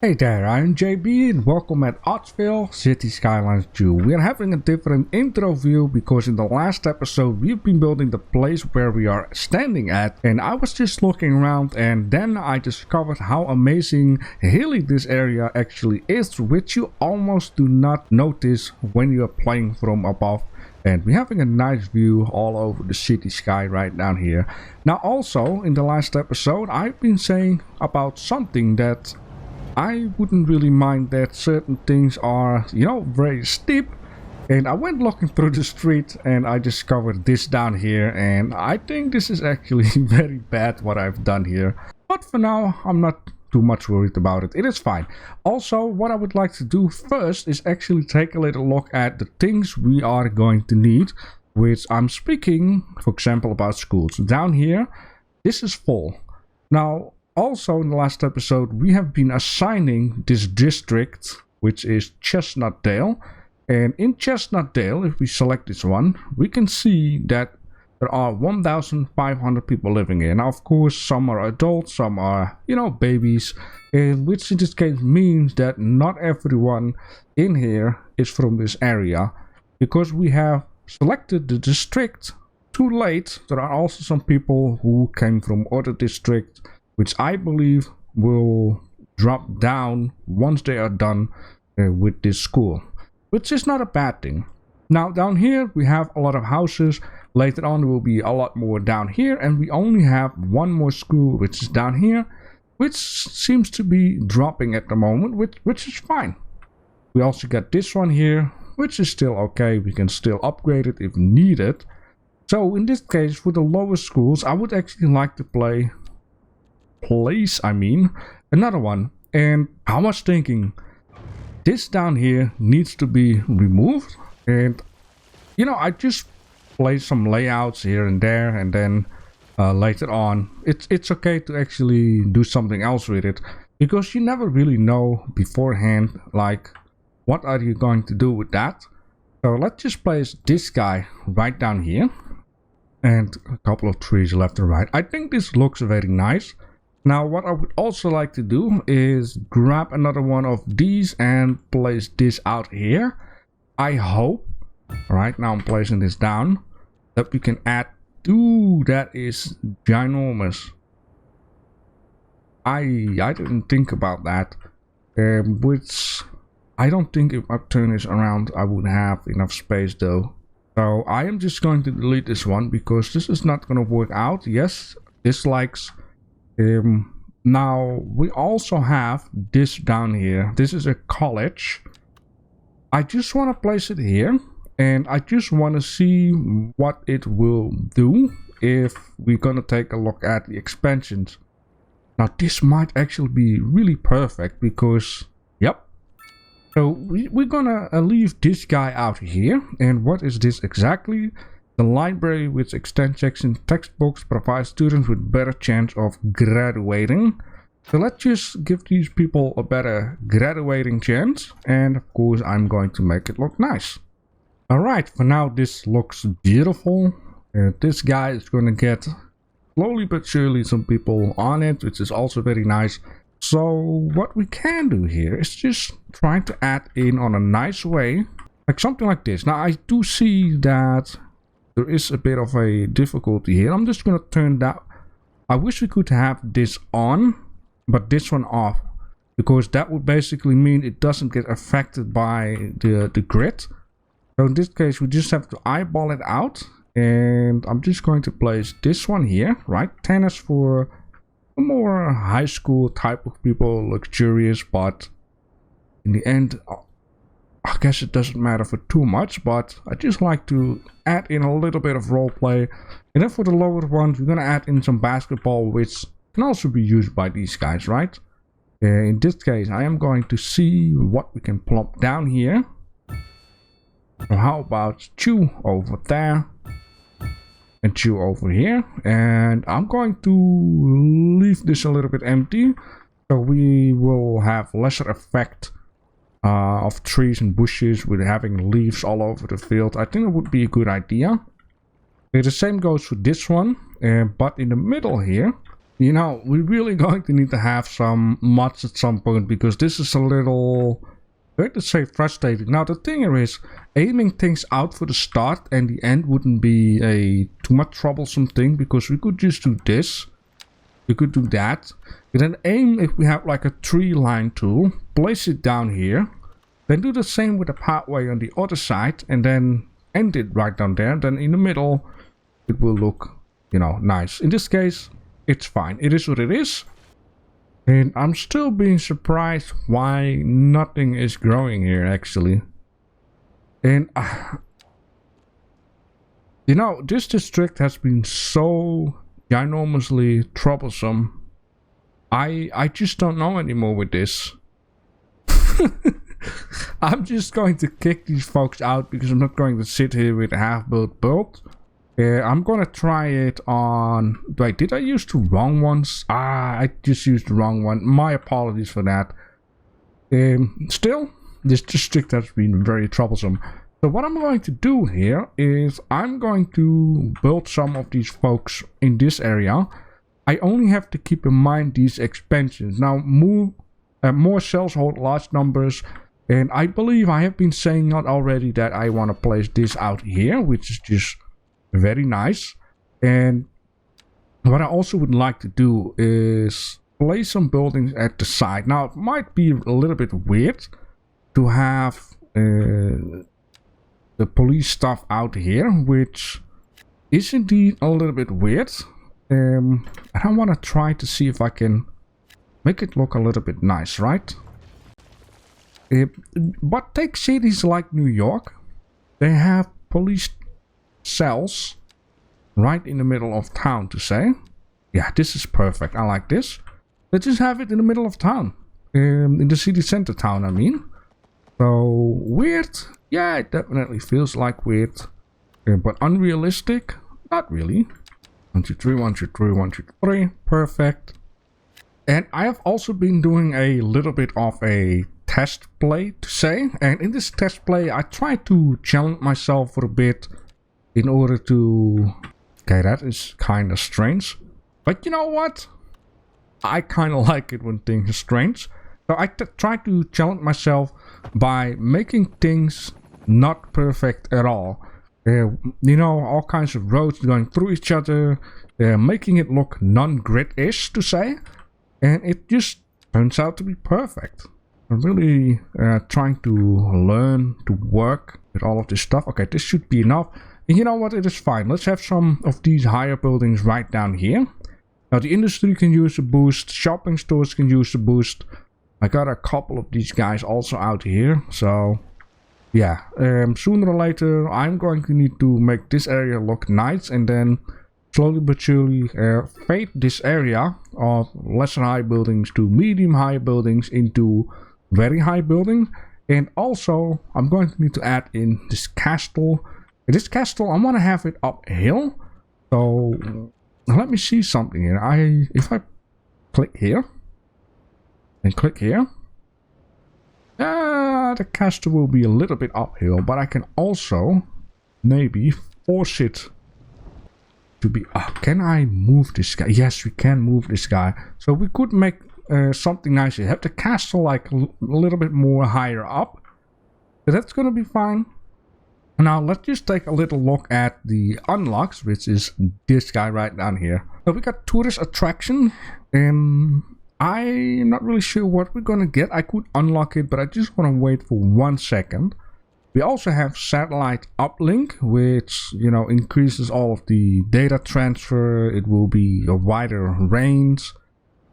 Hey there, I'm JB and welcome at Oddsville City Skylines 2. We are having a different intro view because in the last episode we've been building the place where we are standing at, and I was just looking around and then I discovered how amazing hilly this area actually is, which you almost do not notice when you are playing from above. And we're having a nice view all over the city sky right down here. Now also in the last episode I've been saying about something that I wouldn't really mind that certain things are, very steep. And I went looking through the street and I discovered this down here. And I think this is actually very bad what I've done here. But for now, I'm not too much worried about it. It is fine. Also, what I would like to do first is actually take a little look at the things we are going to need. Which I'm speaking, for example, about schools. Down here, this is full. Now, also in the last episode we have been assigning this district, which is Chestnutdale, and in Chestnutdale, if we select this one, we can see that there are 1,500 people living here. Now of course some are adults, some are babies, and which in this case means that not everyone in here is from this area, because we have selected the district too late. There are also some people who came from other districts, which I believe will drop down once they are done with this school, which is not a bad thing. Now down here we have a lot of houses. Later on there will be a lot more down here, and we only have one more school, which is down here, which seems to be dropping at the moment, which is fine. We also got this one here, which is still okay. We can still upgrade it if needed. So in this case, for the lower schools, I would actually like to place another one. And I was thinking this down here needs to be removed, and I just place some layouts here and there, and then later on it's okay to actually do something else with it, because you never really know beforehand, like what are you going to do with that. So let's just place this guy right down here and a couple of trees left and right. I think this looks very nice. Now what I would also like to do is grab another one of these and place this out here. I hope, right now I'm placing this down, that we can add, ooh, that is ginormous. I didn't think about that, which I don't think if I turn this around I would have enough space though. So I am just going to delete this one because this is not going to work out. Yes, dislikes. Now we also have this down here. This is a college. I just want to place it here, and I just want to see what it will do if we're gonna take a look at the expansions. Now this might actually be really perfect because, yep. So we're gonna leave this guy out here. And what is this exactly? The library with extend section textbooks provides students with better chance of graduating. So let's just give these people a better graduating chance. And of course I'm going to make it look nice. Alright, for now this looks beautiful. This guy is going to get slowly but surely some people on it, which is also very nice. So what we can do here is just try to add in on a nice way, like something like this. Now I do see that there is a bit of a difficulty here. I'm just going to turn that. I wish we could have this on, but this one off, because that would basically mean it doesn't get affected by the grid. So in this case we just have to eyeball it out, and I'm just going to place this one here, right? 10 is for a more high school type of people, luxurious, but in the end I guess it doesn't matter for too much, but I just like to add in a little bit of roleplay. And then for the lower ones, we're going to add in some basketball, which can also be used by these guys, right? In this case, I am going to see what we can plop down here. So how about chew over there and chew over here? And I'm going to leave this a little bit empty, so we will have lesser effect of trees and bushes with having leaves all over the field. I think it would be a good idea. The same goes for this one, but in the middle here You know, we're really going to need to have some mods at some point, because this is a little, going to say, frustrating. Now the thing is, aiming things out for the start and the end wouldn't be a too much troublesome thing, because we could just do this. We could do that. And then aim, if we have like a tree line tool, place it down here. Then do the same with the pathway on the other side, and then end it right down there. Then in the middle, it will look, you know, nice. In this case, it's fine. It is what it is. And I'm still being surprised why nothing is growing here, actually. And, you know, this district has been so ginormously troublesome. I just don't know anymore with this. I'm just going to kick these folks out, because I'm not going to sit here with a half-built build. I'm gonna try it on... Wait, did I use the wrong ones? I just used the wrong one. My apologies for that. Still, this district has been very troublesome. So what I'm going to do here is I'm going to build some of these folks in this area. I only have to keep in mind these expansions. Now, more cells hold large numbers. And I believe I have been saying not already that I want to place this out here, which is just very nice. And what I also would like to do is place some buildings at the side. Now, it might be a little bit weird to have the police stuff out here, which is indeed a little bit weird. And I want to try to see if I can make it look a little bit nice, right? But take cities like New York. They have police cells right in the middle of town, to say. Yeah, this is perfect. I like this. Let's just have it in the middle of town. In the city center town, I mean. So, weird. Yeah, it definitely feels like weird. But unrealistic? Not really. 1, 2, 3, 1, 2, 3, 1, 2, 3. Perfect. And I have also been doing a little bit of a test play, to say. And in this test play, I tried to challenge myself for a bit in order to... Okay, that is kind of strange. But you know what? I kind of like it when things are strange. So I tried to challenge myself by making things not perfect at all. You know, all kinds of roads going through each other. Making it look non-grid-ish, to say. And it just turns out to be perfect. I'm really trying to learn to work with all of this stuff. Okay, this should be enough. And you know what? It is fine. Let's have some of these higher buildings right down here. Now, the industry can use a boost. Shopping stores can use a boost. I got a couple of these guys also out here. So, yeah. Sooner or later, I'm going to need to make this area look nice. And then, slowly but surely, fade this area of lesser high buildings to medium high buildings into very high buildings. And also, I'm going to need to add in this castle. This castle, I want to have it uphill. So, let me see something here. If I click here and click here, the castle will be a little bit uphill, but I can also maybe force it to be... can I move this guy? Yes, we can move this guy. So we could make something nice here. Have the castle like a little bit more higher up. So that's going to be fine. Now let's just take a little look at the unlocks, which is this guy right down here. So we got tourist attraction, and I'm not really sure what we're gonna get. I could unlock it, but I just want to wait for 1 second. We also have satellite uplink, which, you know, increases all of the data transfer. It will be a wider range.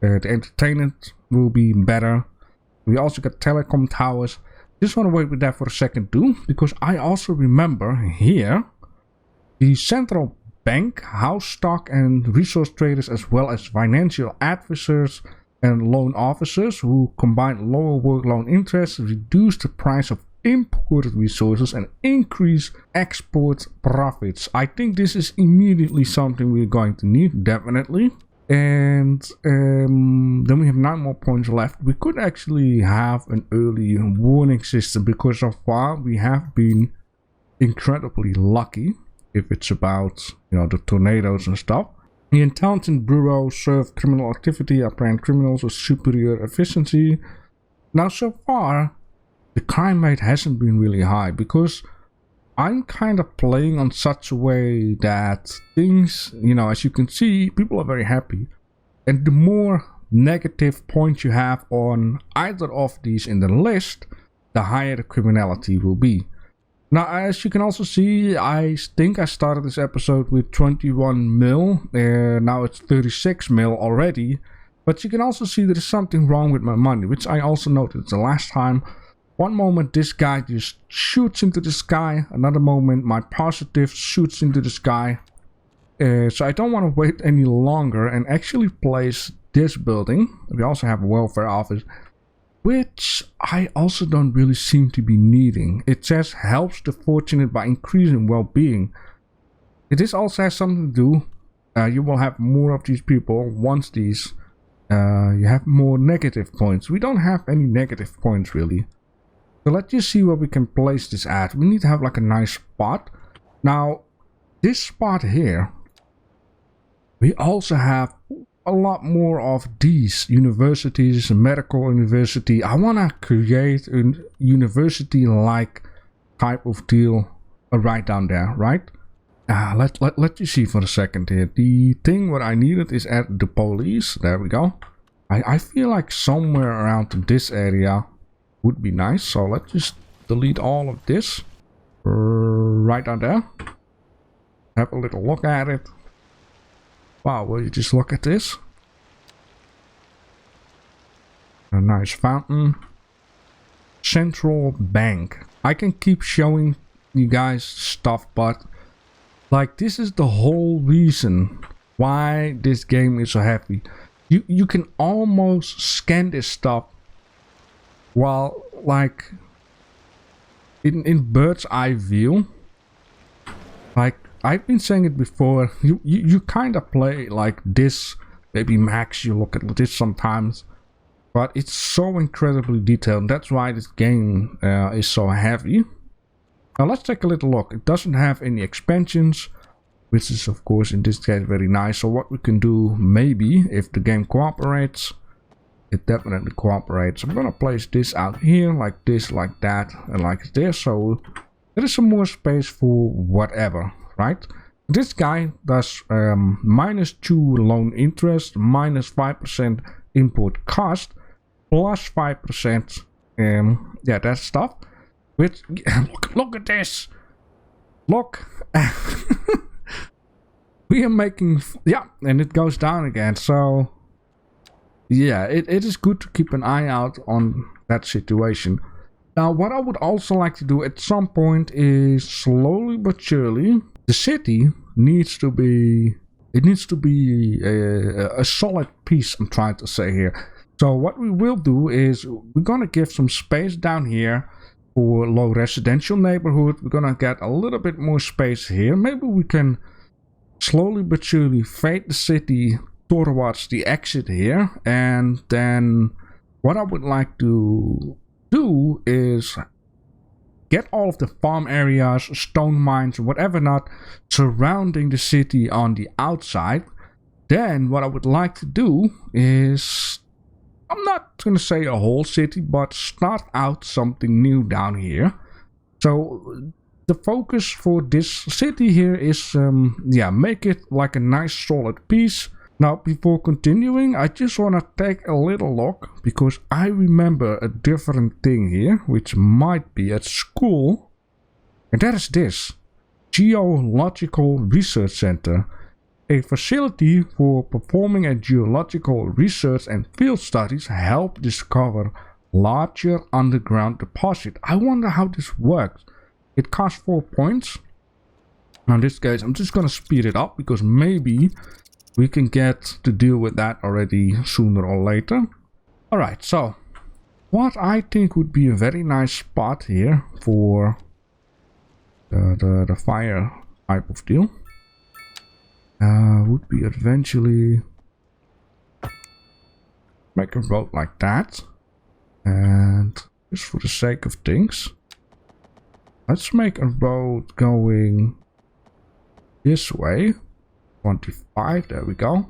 The entertainment will be better. We also got telecom towers. Just want to wait with that for a second too, because I also remember here the central bank, house stock and resource traders, as well as financial advisors and loan officers who combine lower work loan interest, reduce the price of imported resources and increase export profits. I think this is immediately something we're going to need, definitely. And then we have 9 more points left. We could actually have an early warning system, because so far we have been incredibly lucky if it's about, you know, the tornadoes and stuff. The intelligent bureau serve criminal activity, apprehend criminals with superior efficiency. Now, so far, the crime rate hasn't been really high because I'm kind of playing on such a way that things, as you can see, people are very happy. And the more negative points you have on either of these in the list, the higher the criminality will be. Now, as you can also see, I think I started this episode with 21 mil. Now it's 36 mil already. But you can also see there is something wrong with my money, which I also noticed the last time. One moment this guy just shoots into the sky. Another moment my positive shoots into the sky. So I don't want to wait any longer and actually place this building. We also have a welfare office, which I also don't really seem to be needing. It says helps the fortunate by increasing well-being. This also has something to do. You will have more of these people once these you have more negative points. We don't have any negative points really. So let's just see where we can place this at. We need to have like a nice spot. Now, this spot here, we also have a lot more of these universities, medical university. I want to create a university-like type of deal right down there, right? Let you see for a second here. The thing what I needed is at the police. There we go. I feel like somewhere around this area would be nice. So let's just delete all of this right down there. Have a little look at it. Wow, will you just look at this? A nice fountain. Central bank. I can keep showing you guys stuff, but like this is the whole reason why this game is so heavy. You can almost scan this stuff while like in bird's eye view. Like I've been saying it before, you kind of play like this, maybe max, you look at this sometimes, but it's so incredibly detailed. That's why this game is so heavy. Now let's take a little look. It doesn't have any expansions, which is of course in this case very nice. So what we can do, maybe if the game cooperates, it definitely cooperates. I'm gonna place this out here like this, like that, and like this, so there is some more space for whatever, right? This guy does -2 loan interest, -5% import cost, +5%. Yeah, that stuff. Which look at this. Look. We are making, yeah, and it goes down again. So yeah, it is good to keep an eye out on that situation. Now, what I would also like to do at some point is slowly but surely, the city needs to be, a solid piece, I'm trying to say here. So what we will do is we're gonna give some space down here for low residential neighborhood. We're gonna get a little bit more space here. Maybe we can slowly but surely fade the city towards the exit here. And then what I would like to do is get all of the farm areas, stone mines, whatever not, surrounding the city on the outside. Then what I would like to do is, I'm not going to say a whole city, but start out something new down here. So the focus for this city here is, yeah, make it like a nice solid piece. Now, before continuing, I just want to take a little look, because I remember a different thing here, which might be at school. And that is this. Geological Research Center. A facility for performing a geological research and field studies help discover larger underground deposit. I wonder how this works. It costs 4 points. Now in this case, I'm just going to speed it up, because maybe we can get to deal with that already sooner or later. Alright, so what I think would be a very nice spot here for the fire type of deal would be eventually make a road like that. And just for the sake of things, let's make a road going this way. 25, there we go.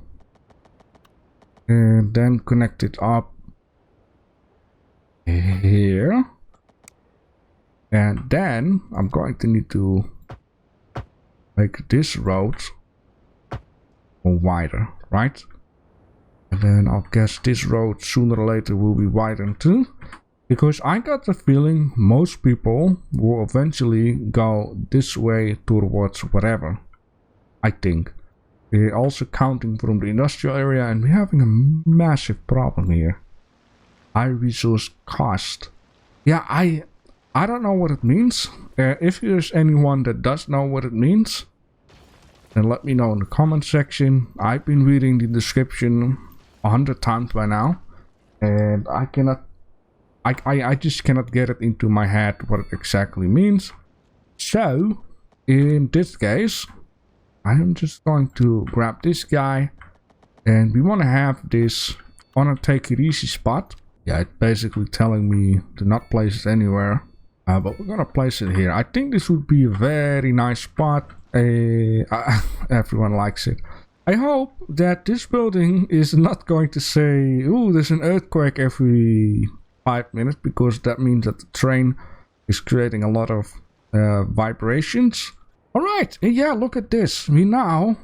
And then connect it up here. And then I'm going to need to make this road wider, right? And then I'll guess this road sooner or later will be widened too. Because I got the feeling most people will eventually go this way towards whatever. I think. We're also counting from the industrial area and we're having a massive problem here. High resource cost. Yeah, I don't know what it means. If there's anyone that does know what it means, then let me know in the comment section. I've been reading the description 100 times by now. And I just cannot get it into my head what it exactly means. So, in this case, I am just going to grab this guy. And we want to have this on a take it easy spot. Yeah, it's basically telling me to not place it anywhere. But we're going to place it here. I think this would be a very nice spot. Everyone likes it. I hope that this building is not going to say, ooh, there's an earthquake every 5 minutes, because that means that the train is creating a lot of vibrations. Alright, yeah, look at this. We now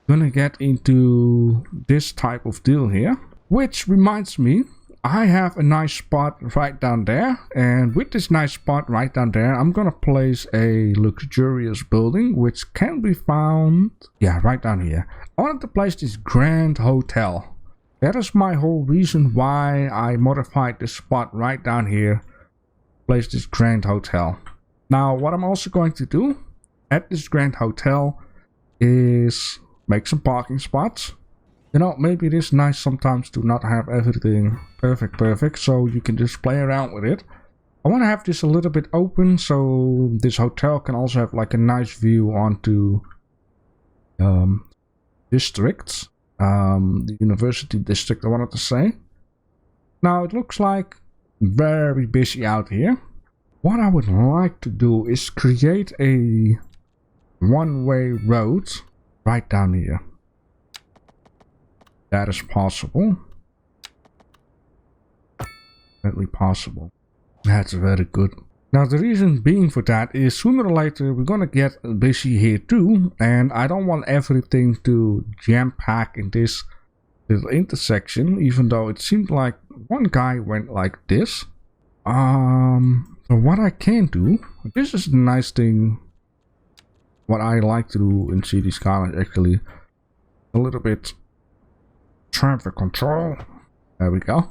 gonna get into this type of deal here. Which reminds me, I have a nice spot right down there. And with this nice spot right down there, I'm gonna place a luxurious building, which can be found, yeah, right down here. I wanted to place this grand hotel. That is my whole reason why I modified this spot right down here. Place this grand hotel. Now, what I'm also going to do at this grand hotel is make some parking spots. You know, maybe it is nice sometimes to not have everything perfect, so you can just play around with it. I want to have this a little bit open, so this hotel can also have like a nice view onto districts. The university district, I wanted to say. Now, it looks like very busy out here. What I would like to do is create a one-way road right down here. That is possible. Definitely possible. That's very good. Now, the reason being for that is sooner or later we're gonna get busy here too, and I don't want everything to jam-pack in this little intersection, even though it seemed like one guy went like this. So what I can do, this is the nice thing, what I like to do in City Skylines actually, a little bit traffic control. There we go.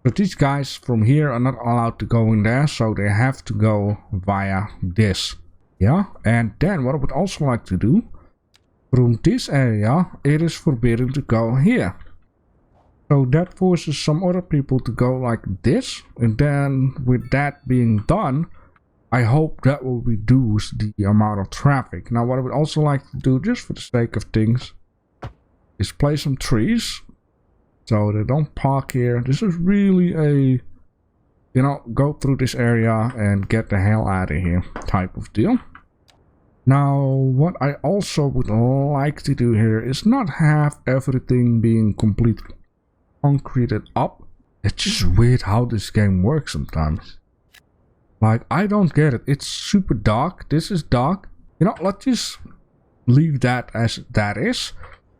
But these guys from here are not allowed to go in there, so they have to go via this. Yeah, and then what I would also like to do, from this area, it is forbidden to go here. So that forces some other people to go like this, and then with that being done, I hope that will reduce the amount of traffic. Now what I would also like to do, just for the sake of things, is place some trees. So they don't park here. This is really a, you know, go through this area and get the hell out of here type of deal. Now, what I also would like to do here is not have everything being completely concreted up. It's just weird how this game works sometimes. Like, I don't get it. It's super dark. This is dark. You know, let's just leave that as that is.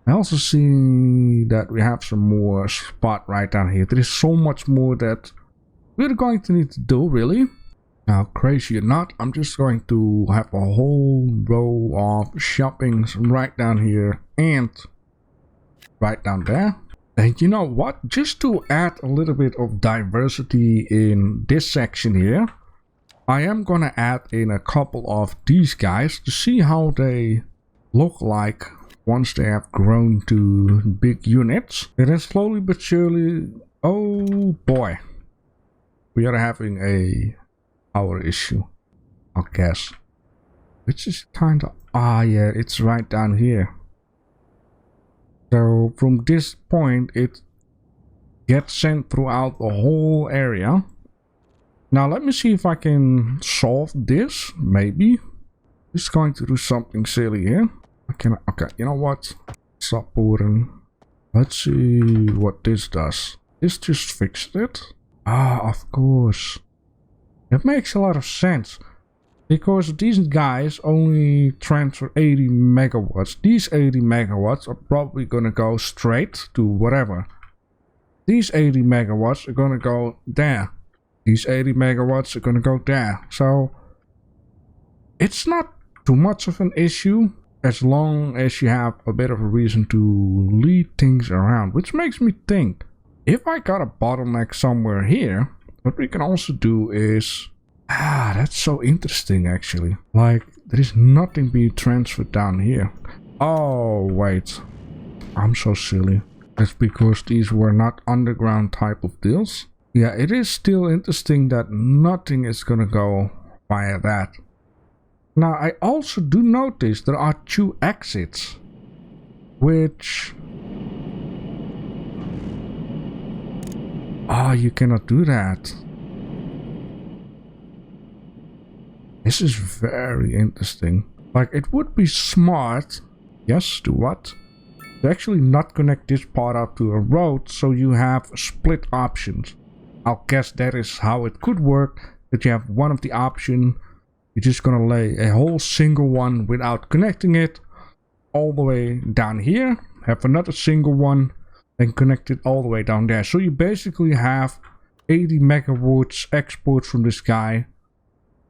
I also see that we have some more spot right down here. There is so much more that we're going to need to do, really. Now, crazy or not, I'm just going to have a whole row of shoppings right down here and right down there. And you know what? Just to add a little bit of diversity in this section here, I am gonna add in a couple of these guys to see how they look like once they have grown to big units. And then slowly but surely, oh boy, we are having a power issue, I guess. Which is kind of, yeah, it's right down here. So from this point, it gets sent throughout the whole area. Now let me see if I can solve this, maybe. Just going to do something silly here. Okay, you know what? Subboarding. Let's see what this does. This just fixed it. Ah, of course. It makes a lot of sense. Because these guys only transfer 80 megawatts. These 80 megawatts are probably gonna go straight to whatever. These 80 megawatts are gonna go there. These 80 megawatts are gonna go there. So it's not too much of an issue as long as you have a bit of a reason to lead things around. Which makes me think, if I got a bottleneck somewhere here, what we can also do is... Ah, that's so interesting actually. Like, there is nothing being transferred down here. Oh, wait. I'm so silly. That's because these were not underground type of deals. Yeah, it is still interesting that nothing is gonna go via that. Now, I also do notice there are 2 exits. Which... Ah, you cannot do that. This is very interesting. Like, it would be smart, yes, to what? To actually not connect this part up to a road, so you have split options. I'll guess that is how it could work, that you have one of the option, you're just gonna lay a whole single one without connecting it, all the way down here, have another single one, and connect it all the way down there. So you basically have 80 megawatts exports from this guy,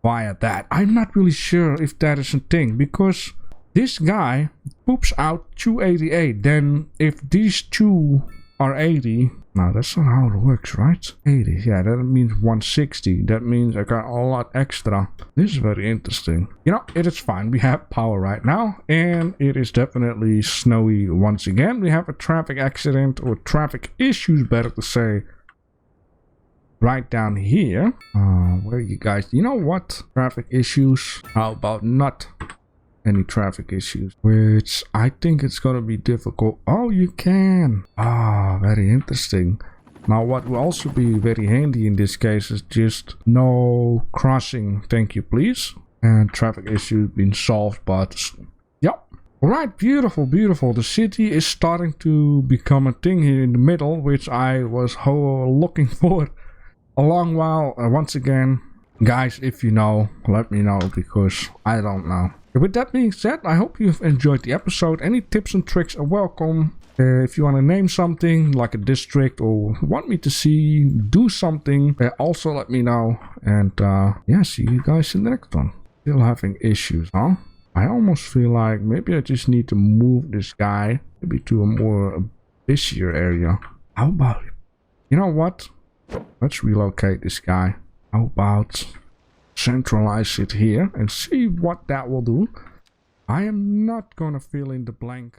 via that. I'm not really sure if that is a thing, because this guy poops out 288. Then if these 2 are 80, now that's not how it works, right? 80, yeah, that means 160. That means I got a lot extra. This is very interesting. You know, it is fine. We have power right now, and it is definitely snowy once again. We have a traffic accident, or traffic issues, better to say, right down here. Where are you guys? You know what? Traffic issues. How about not any traffic issues? Which I think it's gonna be difficult. Oh, you can. Ah, very interesting. Now, what will also be very handy in this case is just no crossing. Thank you, please. And traffic issue been solved, but yep. Alright, beautiful, beautiful. The city is starting to become a thing here in the middle, which I was looking for a long while. Once again, guys, if you know, let me know, because I don't know. With that being said, I hope you've enjoyed the episode. Any tips and tricks are welcome. If you want to name something like a district, or want me to see do something, also let me know. And yeah, see you guys in the next one. Still having issues, huh? I almost feel like maybe I just need to move this guy maybe to a more busier area. How about it? You know what? Let's relocate this guy. How about centralize it here and see what that will do? I am not gonna fill in the blank